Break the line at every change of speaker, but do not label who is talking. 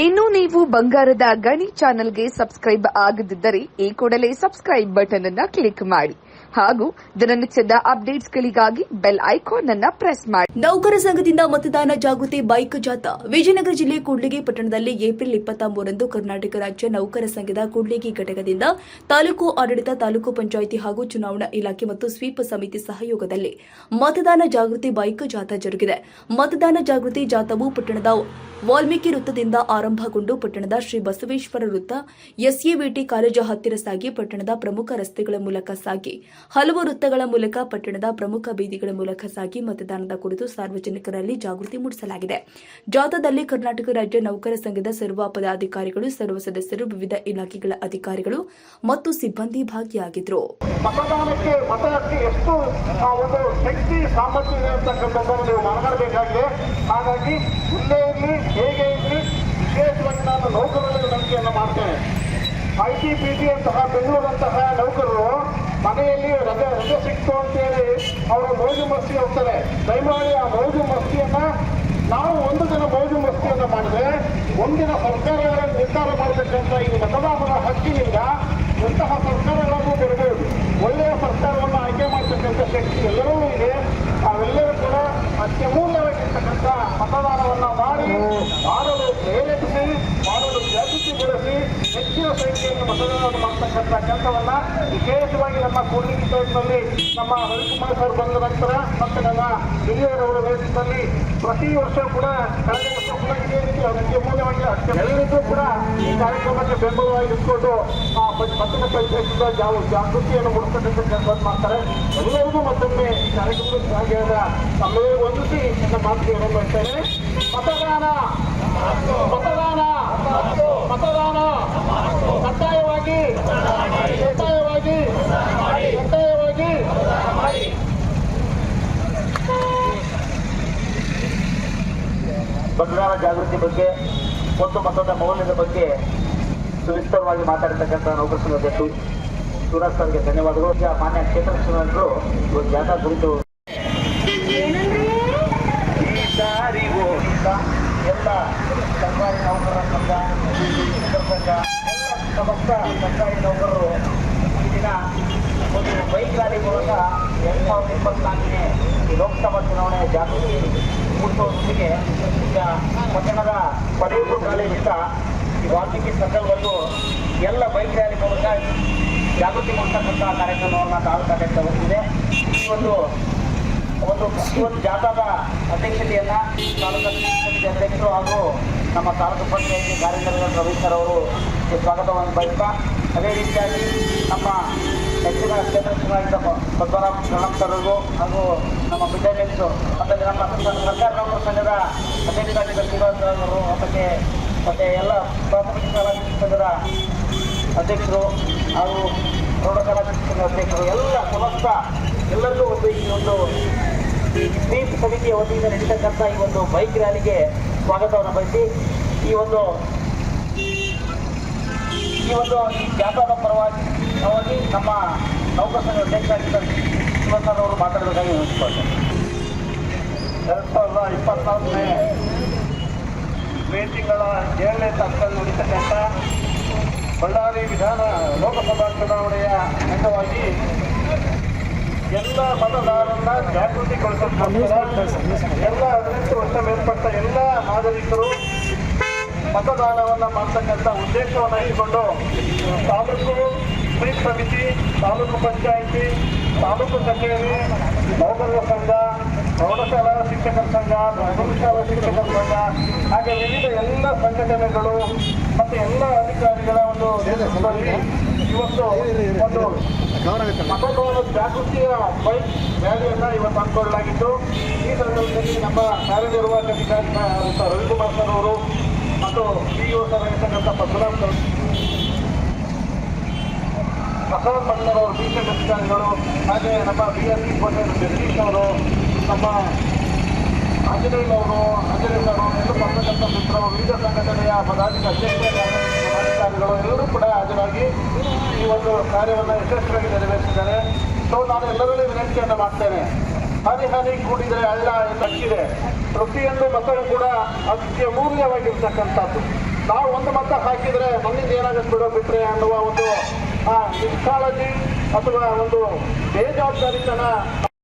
ಇನ್ನು ನೀವು ಬಂಗಾರದ ಗಣಿ ಚಾನೆಲ್ಗೆ ಸಬ್ಸ್ಕ್ರೈಬ್ ಆಗದಿದ್ದರೆ ಈ ಕೂಡಲೇ ಸಬ್ಸ್ಕ್ರೈಬ್ ಬಟನ್ ಅನ್ನು ಕ್ಲಿಕ್ ಮಾಡಿ ಹಾಗೂ ದಿನನಿತ್ಯದ ಅಪ್ಡೇಟ್ಸ್ಗಳಿಗಾಗಿ ಬೆಲ್ ಐಕಾನ್ ಅನ್ನು ಪ್ರೆಸ್ ಮಾಡಿ.
ನೌಕರ ಸಂಘದಿಂದ ಮತದಾನ ಜಾಗೃತಿ ಬೈಕ್ ಜಾಥಾ ವಿಜಯನಗರ ಜಿಲ್ಲೆ ಕೂಡ್ಲಿಗಿ ಪಟ್ಟಣದಲ್ಲಿ ಏಪ್ರಿಲ್ 23ರಂದು ಕರ್ನಾಟಕ ರಾಜ್ಯ ನೌಕರ ಸಂಘದ ಕೂಡ್ಲಿಗಿ ಘಟಕದಿಂದ ತಾಲೂಕು ಆಡಳಿತ, ತಾಲೂಕು ಪಂಚಾಯಿತಿ ಹಾಗೂ ಚುನಾವಣಾ ಇಲಾಖೆ ಮತ್ತು ಸ್ವೀಪ್ ಸಮಿತಿ ಸಹಯೋಗದಲ್ಲಿ ಮತದಾನ ಜಾಗೃತಿ ಬೈಕ್ ಜಾಥಾ ಜರುಗಿದೆ. ಮತದಾನ ಜಾಗೃತಿ ಜಾಥಾವು ಪಟ್ಟಣದ ವಾಲ್ಮೀಕಿ ವೃತ್ತದಿಂದ ಆರಂಭಗೊಂಡು ಪಟ್ಟಣದ ಶ್ರೀ ಬಸವೇಶ್ವರ ವೃತ್ತ, ಎಸ್ಎವಿಟಿ ಕಾಲೇಜು ಹತ್ತಿರ ಸಾಗಿ ಪಟ್ಟಣದ ಪ್ರಮುಖ ರಸ್ತೆಗಳ ಮೂಲಕ ಸಾಗಿ ಹಲವು ವೃತ್ತಗಳ ಮೂಲಕ ಪಟ್ಟಣದ ಪ್ರಮುಖ ಬೀದಿಗಳ ಮೂಲಕ ಸಾಗಿ ಮತದಾನದ ಕುರಿತು ಸಾರ್ವಜನಿಕರಲ್ಲಿ ಜಾಗೃತಿ ಮೂಡಿಸಲಾಗಿದೆ. ಜಾಥಾದಲ್ಲಿ ಕರ್ನಾಟಕ ರಾಜ್ಯ ನೌಕರ ಸಂಘದ ಸರ್ವ ಪದಾಧಿಕಾರಿಗಳು, ಸರ್ವ ಸದಸ್ಯರು, ವಿವಿಧ ಇಲಾಖೆಗಳ ಅಧಿಕಾರಿಗಳು ಮತ್ತು ಸಿಬ್ಬಂದಿ ಭಾಗಿಯಾಗಿದ್ದರು.
ಮತದಾನಕ್ಕೆ ಮತಕ್ಕೆ ಎಷ್ಟು ಒಂದು ಶಕ್ತಿ ಸಾಮರ್ಥ್ಯ ಇದೆ ಅಂತಕ್ಕಂಥದ್ದನ್ನು ನೀವು ಮಾತನಾಡಬೇಕಾಗಿದೆ. ಹಾಗಾಗಿ ಇಲ್ಲೇ ಇರಲಿ, ಹೇಗೆ ಇರಲಿ, ವಿಶೇಷವಾಗಿ ನಾನು ನೌಕರರಲ್ಲಿ ವಿನಂತಿಯನ್ನು ಮಾಡ್ತೇನೆ. ITPT ಅಂತಹ ಬೆಂಗಳೂರಂತಹ ನೌಕರರು ಮನೆಯಲ್ಲಿ ರಜೆ ಸಿಕ್ತು ಅಂತೇಳಿ ಅವರು ಮೌಜು ಮಸ್ತಿ ಹೋಗ್ತಾರೆ. ದಯಮಾಡಿ ಆ ಮೌಜು ಮಸ್ತಿಯನ್ನ ನಾವು ಒಂದು ದಿನ ಮೌಜು ಮಸ್ತಿಯನ್ನ ಮಾಡಿದ್ರೆ ಒಂದಿನ ಸರ್ಕಾರಗಳ ನಿರ್ಧಾರ ಮಾಡತಕ್ಕಂಥ ಈ ಮತದಾನದ ಹಕ್ಕಿನಿಂದ ಎಂತಹ ಸರ್ಕಾರಗಳನ್ನು ಬರಬಹುದು. ಒಳ್ಳೆಯ ಸರ್ಕಾರವನ್ನು ಆಯ್ಕೆ ಮಾಡತಕ್ಕಂಥ ಶಕ್ತಿ ಎಲ್ಲರೂ ಇದೆ. ನಾವೆಲ್ಲರೂ ಕೂಡ ಅತ್ಯಮೂಲ್ಯವಾಗಿರ್ತಕ್ಕಂಥ ಮತದಾನವನ್ನು ಮಾಡಲು ಪ್ರೇರೇಪಿಸಿ, ಮಾಡಲು ಜಾಗೃತಿ ಬೆಳೆಸಿ, ಹೆಚ್ಚಿನ ಸಂಖ್ಯೆಯನ್ನು ಮತದಾನ ಮಾಡತಕ್ಕಂಥ ಕೆಲಸವನ್ನ ವಿಶೇಷವಾಗಿ ನಮ್ಮ ಕೂಡ್ಲಿಗಿ ತಾಲೂಕಿನಲ್ಲಿ ನಮ್ಮ ರವಿಕುಮಾರ್ ಸರ್ ಬಂದ ನಂತರ ಮತ್ತು ನನ್ನ ಹಿರಿಯರವರ ನೇತೃತ್ವದಲ್ಲಿ ಪ್ರತಿ ವರ್ಷ ಕೂಡ ಕಳೆದ ವರ್ಷ ಕೂಡ ಇದೇ ರೀತಿ ಅತ್ಯಮೂಲ್ಯವಾಗಿ ಎಲ್ಲರಿಗೂ ಕೂಡ ಈ ಕಾರ್ಯಕ್ರಮಕ್ಕೆ ಬೆಂಬಲವಾಗಿ ಇಟ್ಕೊಂಡು ಮತದಾನ ಜಾಗೃತಿಯನ್ನು ಮೂಡಿಸ್ತಕ್ಕಂಥ ಕೆಲಸವನ್ನು ಮಾಡ್ತಾರೆ. ಎಲ್ಲರಿಗೂ ಮತ್ತೊಮ್ಮೆ ಕಾರ್ಯಕ್ರಮಕ್ಕೆ ಭಾಗಿಯಾದ ತಮ್ಮೆಲ್ಲರಿಗೂ ವಂದಿಸಿ ನನ್ನ ಮಾತಿಗೆ ಹೇಳ್ತೇನೆ. ಮತದಾನ ಮತದಾನ ಮತದಾನ ಕಡ್ಡಾಯವಾಗಿ ಕಡ್ಡಾಯವಾಗಿ ಕಡ್ಡಾಯವಾಗಿ ಮತದಾನ ಜಾಗೃತಿ ಬಗ್ಗೆ ಮತ್ತು ಮತದ ಮೌಲ್ಯದ ಬಗ್ಗೆ ಸುವಿಸ್ತರವಾಗಿ ಮಾತಾಡತಕ್ಕಂಥ ನೌಕರ ಸಂಘದ ಅಧ್ಯಕ್ಷ ಶಿವರಾಜ್ ಸರ್ಗೆ ಧನ್ಯವಾದಗಳು. ಮಾನ್ಯ ಕ್ಷೇತ್ರ ಚುನಾವಣೆಗಳು ಇವತ್ತು ಜಾಥಾ ಕುರಿತು ಎಲ್ಲ ಸರ್ಕಾರಿ ನೌಕರರ ಸಂಘ, ಸಂಘ, ಎಲ್ಲ ಸಮಸ್ತ ಸರ್ಕಾರಿ ನೌಕರರು ಈ ದಿನ ಒಂದು ಬೈಕ್ ರ್ಯಾಲಿ ಮೂಲಕ 2024ನೇ ಲೋಕಸಭಾ ಚುನಾವಣೆಯ ಜಾಗೃತಿ ಮೂಡಿಸುವುದರೊಂದಿಗೆ ಈಗ ಪಟ್ಟಣದ ಪದವಿ ಕಾಲೇಜಿಂದ ಈ ವಾಲ್ಮೀಕಿ ಸರ್ಕಲ್ವರೆಗೂ ಎಲ್ಲ ಬೈಕ್ ರ್ಯಾಲಿ ಮೂಲಕ ಜಾಗೃತಿ ಮೂಡಿಸತಕ್ಕಂಥ ಕಾರ್ಯಕ್ರಮವನ್ನು ತಾಲೂಕಾಡಳಿತ ಹೊಂದಿದೆ. ಈ ಒಂದು ಜಾಥಾದ ಅಧ್ಯಕ್ಷತೆಯನ್ನು ತಾಲೂಕು ಸಮಿತಿ ಅಧ್ಯಕ್ಷರು ಹಾಗೂ ನಮ್ಮ ತಾಲೂಕು ಪಂಚಾಯಿತಿ ಕಾರ್ಯದರ್ಶಿ ರವೀಶ್ ಸರ್ ಅವರು ಸ್ವಾಗತವನ್ನು ಬಯಸ್ತಾ, ಅದೇ ರೀತಿಯಾಗಿ ನಮ್ಮ ಹೆಚ್ಚಿನ ಕ್ಷೇತ್ರ ಚುನಾಯಿತ ಪದ್ಮನಾಭ ಪ್ರಣಬ್ ಸರ್ಗೂ ಹಾಗೂ ನಮ್ಮ ವಿದ್ಯಾರ್ಥಿ ಮತ್ತು ನಮ್ಮ ಸರ್ಕಾರಿ ನೌಕರ ಸಂಘದ ಅಧ್ಯಕ್ಷರಾಗಿದ್ದ ಶಿವರಾಜ್ ಅವರು ಮತ್ತು ಎಲ್ಲ ಪ್ರಾಥಮಿಕ ಶಾಲಾ ಸಂಘದ ಅಧ್ಯಕ್ಷರು ಹಾಗೂ ಪ್ರೌಢಶಾಲಾ ಸಂಘದ ಅಧ್ಯಕ್ಷರು ಎಲ್ಲ ಸಮಸ್ತ ಎಲ್ಲರಿಗೂ ಈ ಸ್ವೀಪ್ ಸಮಿತಿಯ ವತಿಯಿಂದ ನಡೀತಕ್ಕಂಥ ಈ ಒಂದು ಬೈಕ್ ರ್ಯಾಲಿಗೆ ಸ್ವಾಗತವನ್ನು ಬಯಸಿ ಈ ಜಾಥಾದ ಪರವಾಗಿ ನಮ್ಮ ನೌಕರ ಸಂಘದ ಅಧ್ಯಕ್ಷರಾಗಿದ್ದ ಶಿವಸರ್ ಅವರು ಮಾತಾಡಬೇಕಾಗಿ ವಿನಂತಿಸಿಕೊಳ್ತಾರೆ. 2024ನೇ ಮೇ ತಿಂಗಳ 7ನೇ ತಾರೀಕಲ್ಲಿ ನಡೀತಕ್ಕಂಥ ಬಳ್ಳಾರಿ ಲೋಕಸಭಾ ಚುನಾವಣೆಯ ಅಂಗವಾಗಿ ಎಲ್ಲ ಮತದಾರರನ್ನ ಜಾಗೃತಿಗೊಳಿಸೋದಕ್ಕೋಸ್ಕರ ಎಲ್ಲ 18 ವರ್ಷ ಮೇಲ್ಪಟ್ಟ ಎಲ್ಲ ನಾಗರಿಕರು ಮತದಾನವನ್ನು ಮಾಡತಕ್ಕಂಥ ಉದ್ದೇಶವನ್ನು ಇಟ್ಟುಕೊಂಡು ತಾಲೂಕು ಸ್ವೀಪ್ ಸಮಿತಿ, ತಾಲೂಕು ಪಂಚಾಯಿತಿ, ತಾಲೂಕು ಕಚೇರಿ, ನೌಕರರ ಸಂಘ, ಪ್ರೌಢಶಾಲಾ ಶಿಕ್ಷಕರ ಸಂಘ, ಪ್ರಾಥಮಿಕ ಶಾಲಾ ಶಿಕ್ಷಕರ ಸಂಘ, ಹಾಗೆ ವಿವಿಧ ಎಲ್ಲ ಸಂಘಟನೆಗಳು ಮತ್ತು ಎಲ್ಲ ಅಧಿಕಾರಿಗಳ ಒಂದು ನೇತೃತ್ವದಲ್ಲಿ ಇವತ್ತು ಒಂದು ಮತದಾನ ಜಾಗೃತಿಯ ಬೈಕ್ ರ್ಯಾಲಿಯನ್ನು ಇವತ್ತು ಹಮ್ಮಿಕೊಳ್ಳಲಾಗಿದ್ದು, ಈ ಸಂದರ್ಭದಲ್ಲಿ ನಮ್ಮ ಕಾರ್ಯನಿರ್ವಾಹಕ ಅಧಿಕಾರಿ ರವಿಕುಮಾರ್ ಸರ್ ಅವರು ಮತ್ತು PO ಸರ್ ಆಗಿರ್ತಕ್ಕಂಥ ಪದ್ಮನಾಭ್ ಸರ್, ಪ್ರಸಾದ್ ಮಣ್ಣರ್ ಅವರು, BCM ಅಧಿಕಾರಿಗಳು, ಹಾಗೆ ನಮ್ಮ BRC ಕೋಟೆ ಜಗದೀಶ್ ಅವರು, ನಮ್ಮ ಆಂಜನೇಯ ಸರ್ ಅವರು ಎಲ್ಲ ಬರ್ತಕ್ಕಂಥ ಮಿತ್ರರು, ವಿವಿಧ ಸಂಘಟನೆಯ ಪದಾಧಿಕಾರಿಗಳು ಎಲ್ಲರೂ ಕೂಡ ಹಾಜರಾಗಿ ಈ ಒಂದು ಕಾರ್ಯವನ್ನು ಯಶಸ್ವಿಯಾಗಿ ನೆರವೇರಿಸಿದ್ದಾರೆ. ನಾನು ಎಲ್ಲರಲ್ಲಿ ವಿನಂತಿಯನ್ನು ಮಾಡ್ತೇನೆ. ಹನಿ ಕೂಡಿದರೆ ಹಳ್ಳ ಎಂದು ಹಕ್ಕಿದೆ. ಪ್ರತಿಯೊಂದು ಮಕ್ಕಳು ಕೂಡ ಅತ್ಯಮೂಲ್ಯವಾಗಿರ್ತಕ್ಕಂಥದ್ದು. ನಾವು ಒಂದು ಮತ ಹಾಕಿದ್ರೆ ನನ್ನಿಂದ ಏನಾಗುತ್ತೆ ಬಿಡೋ ಬಿಟ್ರೆ ಅನ್ನುವ ಒಂದು ನಿಷ್ಕಾಳಜಿ ಅಥವಾ ಒಂದು ಬೇಜವಾಬ್ದಾರಿತನ